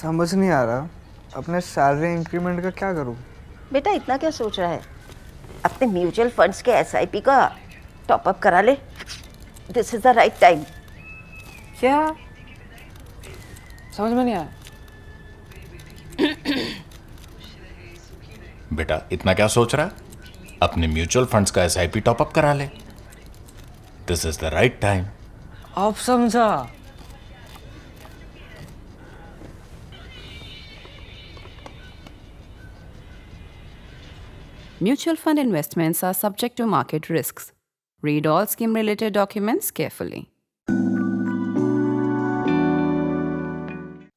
समझ नहीं आ रहा अपने सैलरी इंक्रीमेंट का क्या करूं। बेटा इतना क्या सोच रहा है? अपने म्यूचुअल फंड्स के एसआईपी का टॉपअप करा ले। This is the right time. क्या? समझ में नहीं आया। बेटा इतना क्या सोच रहा है? अपने म्यूचुअल फंड्स का एसआईपी टॉपअप करा ले। This is the right time. अब समझा। Mutual fund investments are subject to market risks. Read all scheme related documents carefully.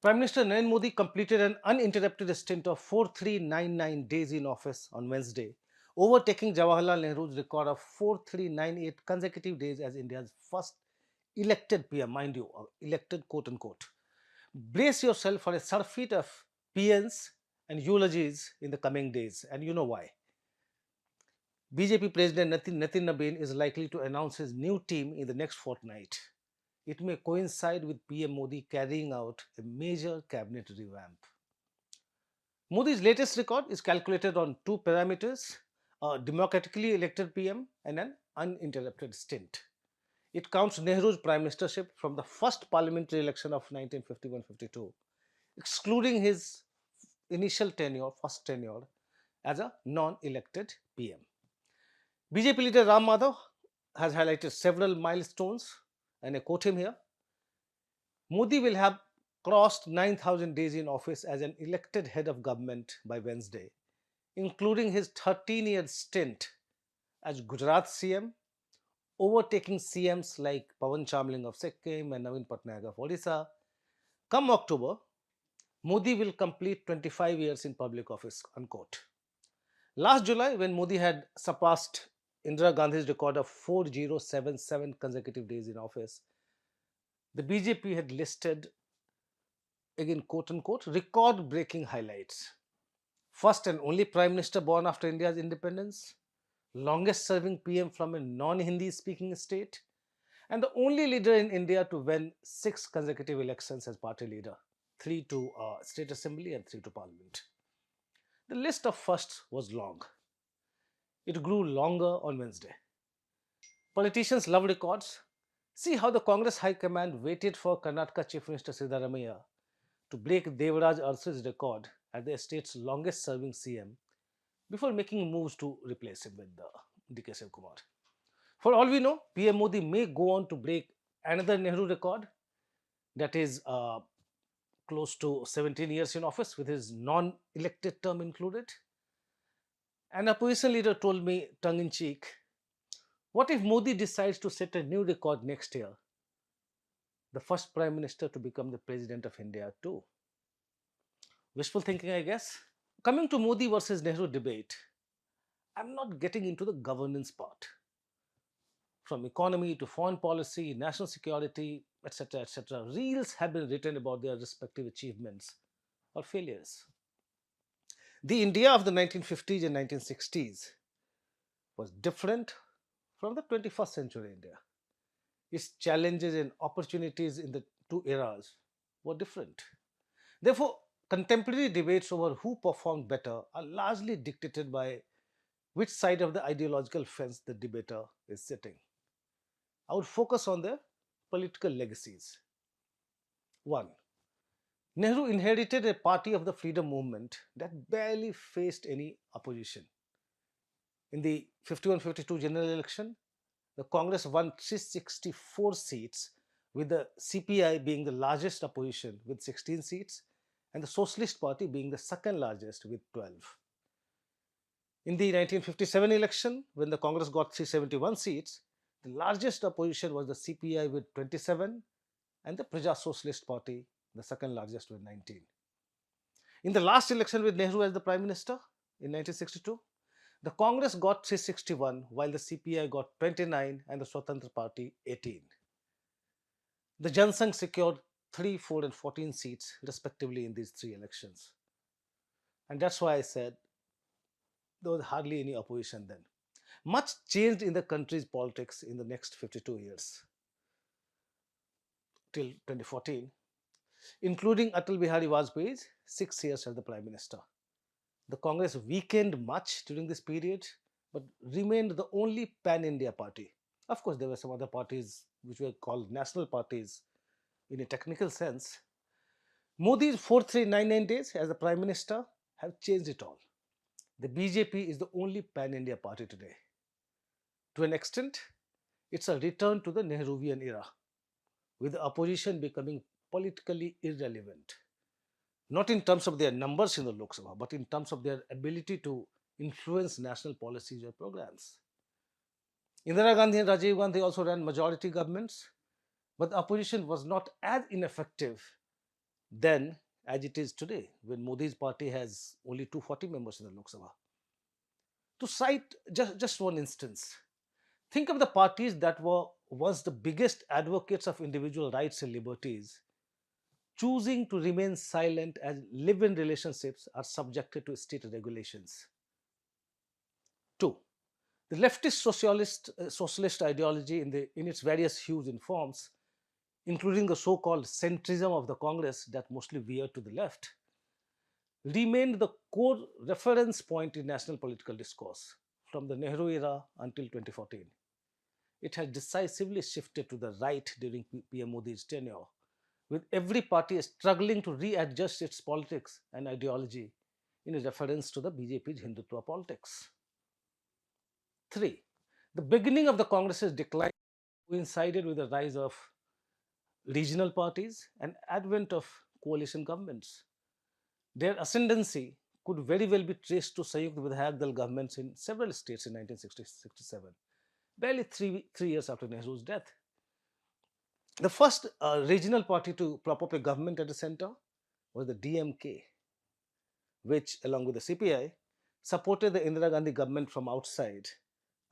Prime Minister Narendra Modi completed an uninterrupted stint of 4399 days in office on Wednesday, overtaking Jawaharlal Nehru's record of 4398 consecutive days as India's first elected PM, mind you, elected quote unquote. Brace yourself for a surfeit of PNs and eulogies in the coming days, and you know why. BJP President Nitin Nabin is likely to announce his new team in the next fortnight. It may coincide with PM Modi carrying out a major cabinet revamp. Modi's latest record is calculated on two parameters: a democratically elected PM and an uninterrupted stint. It counts Nehru's prime ministership from the first parliamentary election of 1951-52, excluding his initial tenure, first tenure, as a non-elected PM. BJP leader Ram Madhav has highlighted several milestones, and I quote him here: Modi will have crossed 9,000 days in office as an elected head of government by Wednesday, including his 13-year stint as Gujarat CM, overtaking CMs like Pawan Chamling of Sikkim and Navin Patnaik of Odisha. Come October, Modi will complete 25 years in public office, unquote. Last July, when Modi had surpassed Indira Gandhi's record of 4077 consecutive days in office, the BJP had listed, again quote unquote, record breaking highlights. First and only Prime Minister born after India's independence, longest serving PM from a non Hindi speaking state, and the only leader in India to win 6 consecutive elections as party leader, 3 to state assembly and 3 to parliament. The list of firsts was long. It grew longer on Wednesday. Politicians love records. See how the Congress High Command waited for Karnataka Chief Minister Siddaramaiah to break Devaraj Arsu's record as the state's longest serving CM before making moves to replace him with DK Kumar. For all we know, PM Modi may go on to break another Nehru record, that is close to 17 years in office with his non-elected term included. An opposition leader told me tongue in cheek, what if Modi decides to set a new record next year? The first prime minister to become the president of India too. Wishful thinking, I guess. Coming to Modi versus Nehru debate, I'm not getting into the governance part. From economy to foreign policy, national security, etc., reels have been written about their respective achievements or failures. The India of the 1950s and 1960s was different from the 21st century India. Its challenges and opportunities in the two eras were different. Therefore, contemporary debates over who performed better are largely dictated by which side of the ideological fence the debater is sitting. I would focus on the political legacies. 1. Nehru inherited a party of the freedom movement that barely faced any opposition. In the 51-52 general election, the Congress won 364 seats, with the CPI being the largest opposition with 16 seats and the Socialist Party being the second largest with 12. In the 1957 election, when the Congress got 371 seats, the largest opposition was the CPI with 27 and the Praja Socialist Party, the second largest, with 19. In the last election with Nehru as the Prime Minister in 1962, the Congress got 361 while the CPI got 29 and the Swatantra Party 18. The Jan Sangh secured 3, 4 and 14 seats respectively in these three elections. And that's why I said there was hardly any opposition then. Much changed in the country's politics in the next 52 years till 2014. including Atal Bihari Vajpayee's 6 years as the Prime Minister. The Congress weakened much during this period, but remained the only pan-India party. Of course, there were some other parties which were called national parties in a technical sense. Modi's 4399 days as the Prime Minister have changed it all. The BJP is the only pan-India party today. To an extent, it's a return to the Nehruvian era, with the opposition becoming politically irrelevant. Not in terms of their numbers in the Lok Sabha, but in terms of their ability to influence national policies or programs. Indira Gandhi and Rajiv Gandhi also ran majority governments, but the opposition was not as ineffective then as it is today, when Modi's party has only 240 members in the Lok Sabha. To cite just one instance, think of the parties that were once the biggest advocates of individual rights and liberties choosing to remain silent as live-in relationships are subjected to state regulations. 2. The leftist socialist ideology in its various hues and forms, including the so-called centrism of the Congress that mostly veered to the left, remained the core reference point in national political discourse from the Nehru era until 2014. It has decisively shifted to the right during PM Modi's tenure, with every party struggling to readjust its politics and ideology in a reference to the BJP's Hindutva politics. 3. The beginning of the Congress's decline coincided with the rise of regional parties and advent of coalition governments. Their ascendancy could very well be traced to Sanyukt Vidhayak Dal governments in several states in 1967, barely three years after Nehru's death. The first regional party to prop up a government at the center was the DMK, which, along with the CPI, supported the Indira Gandhi government from outside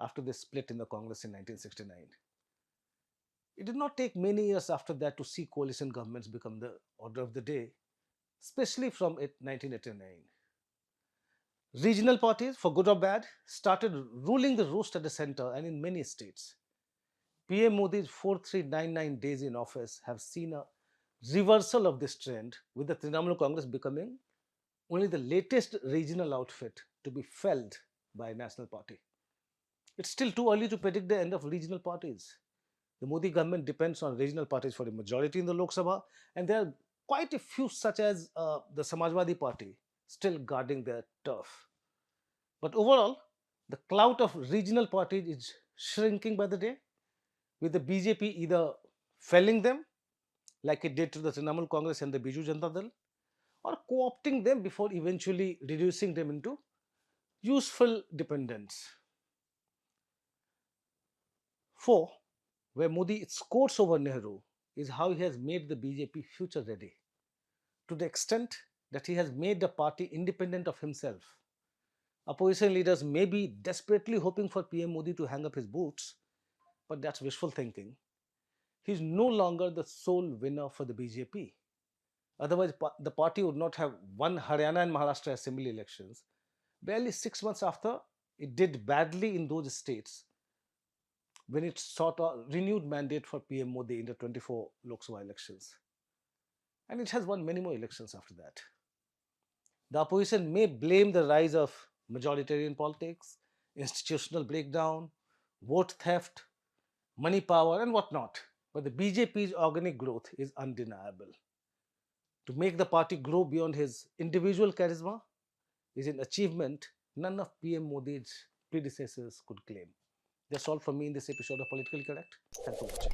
after they split in the Congress in 1969. It did not take many years after that to see coalition governments become the order of the day, especially from 1989. Regional parties, for good or bad, started ruling the roost at the center and in many states. PM Modi's 4399 days in office have seen a reversal of this trend, with the Trinamool Congress becoming only the latest regional outfit to be felled by a national party. It's still too early to predict the end of regional parties. The Modi government depends on regional parties for a majority in the Lok Sabha, and there are quite a few, such as the Samajwadi Party, still guarding their turf. But overall, the clout of regional parties is shrinking by the day, with the BJP either felling them, like it did to the Trinamool Congress and the Biju Janata Dal, or co-opting them before eventually reducing them into useful dependents. 4. Where Modi scores over Nehru is how he has made the BJP future ready, to the extent that he has made the party independent of himself. Opposition leaders may be desperately hoping for PM Modi to hang up his boots, but that's wishful thinking. He is no longer the sole winner for the BJP. Otherwise, the party would not have won Haryana and Maharashtra assembly elections barely 6 months after it did badly in those states when it sought a renewed mandate for PM Modi in the 24 Lok Sabha elections. And it has won many more elections after that. The opposition may blame the rise of majoritarian politics, institutional breakdown, vote theft, money power, and whatnot, but the BJP's organic growth is undeniable. To make the party grow beyond his individual charisma is an achievement none of PM Modi's predecessors could claim. That's all from me in this episode of Politically Correct. Thanks for watching.